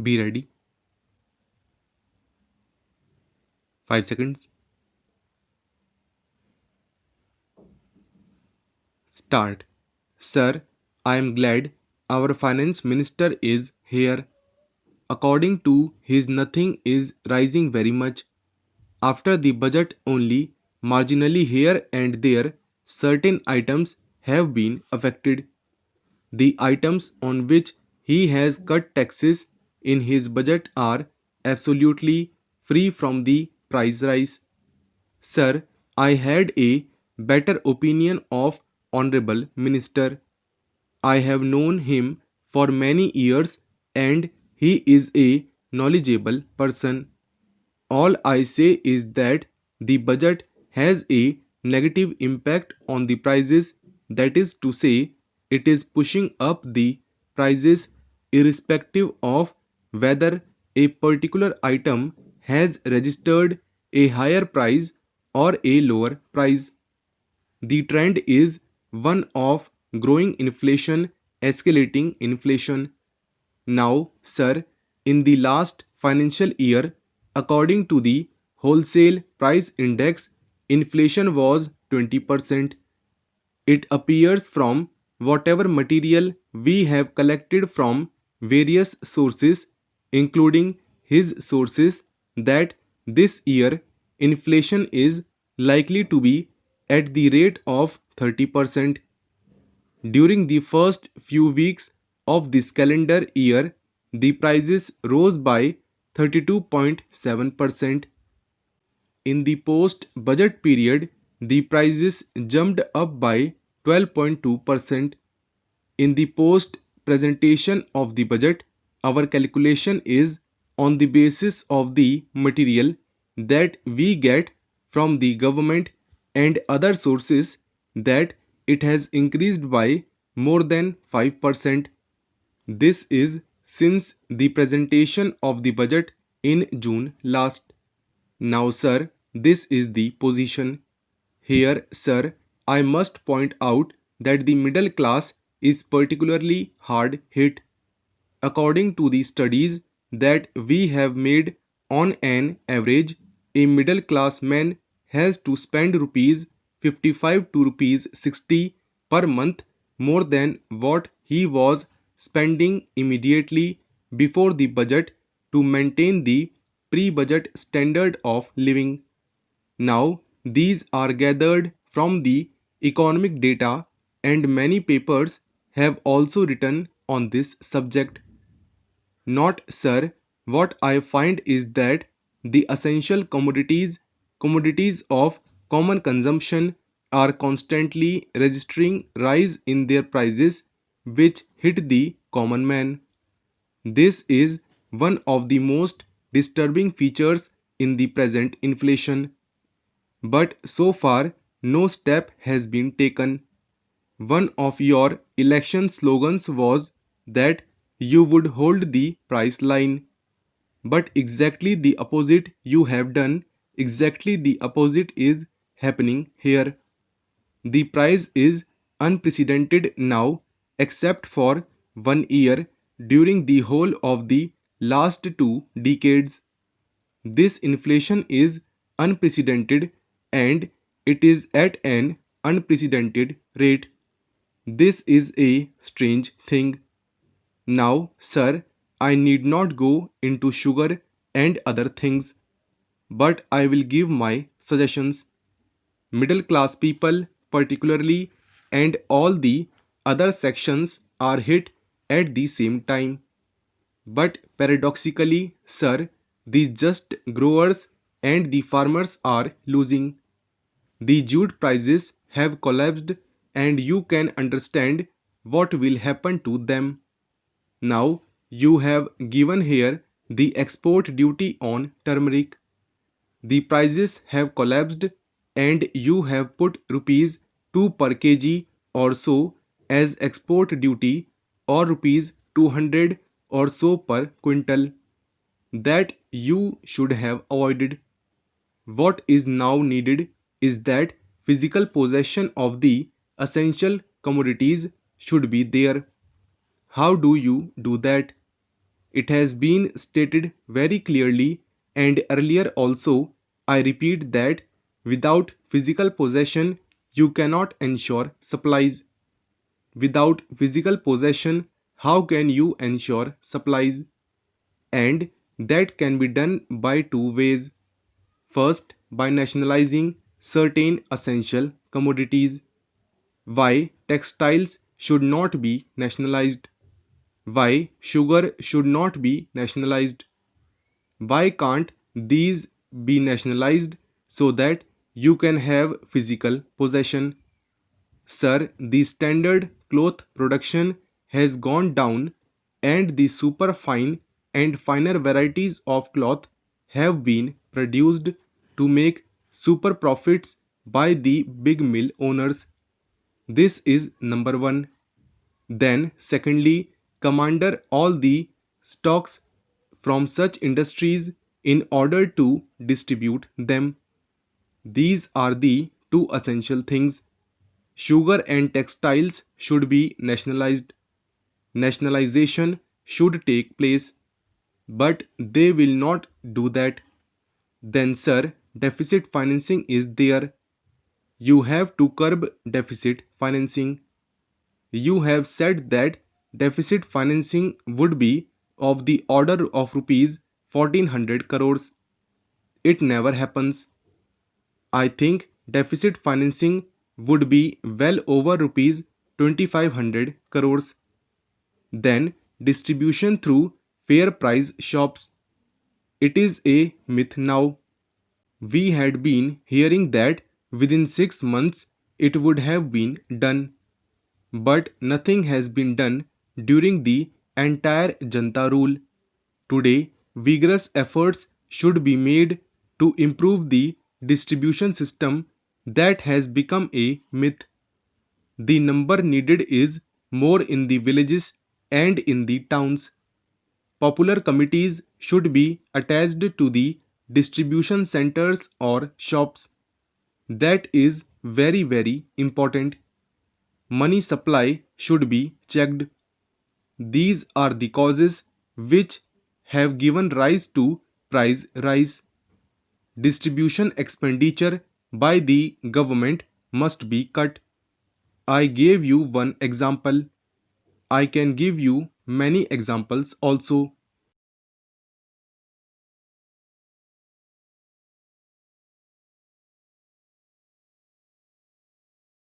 Be ready. 5 seconds. Start. Sir, I am glad our finance minister is here. According to his, nothing is rising very much. After the budget, only marginally here and there certain items have been affected. The items on which he has cut taxes in his budget are absolutely free from the price rise. Sir, I had a better opinion of Honorable Minister. I have known him for many years and he is a knowledgeable person. All I say is that the budget has a negative impact on the prices, that is to say, it is pushing up the prices irrespective of whether a particular item has registered a higher price or a lower price. The trend is one of growing inflation, escalating inflation. Now, sir, in the last financial year, according to the Wholesale Price Index, inflation was 20%. It appears from whatever material we have collected from various sources, including his sources, that this year inflation is likely to be at the rate of 30%. During the first few weeks of this calendar year, the prices rose by 32.7%. In the post-budget period, the prices jumped up by 12.2%. In the post-presentation of the budget, our calculation is on the basis of the material that we get from the government and other sources that it has increased by more than 5%. This is since the presentation of the budget in June last. Now, sir, this is the position. Here, sir, I must point out that the middle class is particularly hard hit. According to the studies that we have made, on an average, a middle class man has to spend rupees 55 to rupees 60 per month more than what he was spending immediately before the budget to maintain the pre-budget standard of living. Now, these are gathered from the economic data, and many papers have also written on this subject. Not, sir, what I find is that the essential commodities of common consumption, are constantly registering rise in their prices, which hit the common man. This is one of the most disturbing features in the present inflation. But so far, no step has been taken. One of your election slogans was that you would hold the price line. But exactly the opposite you have done, exactly the opposite is happening here. The price is unprecedented now, except for 1 year during the whole of the last 2 decades. This inflation is unprecedented and it is at an unprecedented rate. This is a strange thing. Now, sir, I need not go into sugar and other things, but I will give my suggestions. Middle class people, particularly, and all the other sections are hit at the same time. But paradoxically, sir, the just growers and the farmers are losing. The jute prices have collapsed, and you can understand what will happen to them. Now, you have given here the export duty on turmeric. The prices have collapsed and you have put rupees 2 per kg or so as export duty, or rupees 200 or so per quintal. That you should have avoided. What is now needed is that physical possession of the essential commodities should be there. How do you do that? It has been stated very clearly and earlier also. I repeat that without physical possession, you cannot ensure supplies. Without physical possession, how can you ensure supplies? And that can be done by two ways. First, by nationalizing certain essential commodities. Why textiles should not be nationalized? Why sugar should not be nationalized? Why can't these be nationalized so that you can have physical possession? Sir, the standard cloth production has gone down and the superfine and finer varieties of cloth have been produced to make super profits by the big mill owners. This is number one. Then, secondly, commander all the stocks from such industries in order to distribute them. These are the two essential things. Sugar and textiles should be nationalized. Nationalization should take place, but they will not do that. Then, sir, deficit financing is there. You have to curb deficit financing. You have said that deficit financing would be of the order of rupees 1400 crores. It never happens. I think deficit financing would be well over rupees 2500 crores. Then distribution through fair price shops. It is a myth now. We had been hearing that within 6 months it would have been done. But nothing has been done during the entire Janta rule. Today, vigorous efforts should be made to improve the distribution system that has become a myth. The number needed is more in the villages and in the towns. Popular committees should be attached to the distribution centers or shops. That is very, very important. Money supply should be checked. These are the causes which have given rise to price rise. Distribution expenditure by the government must be cut. I gave you one example. I can give you many examples also.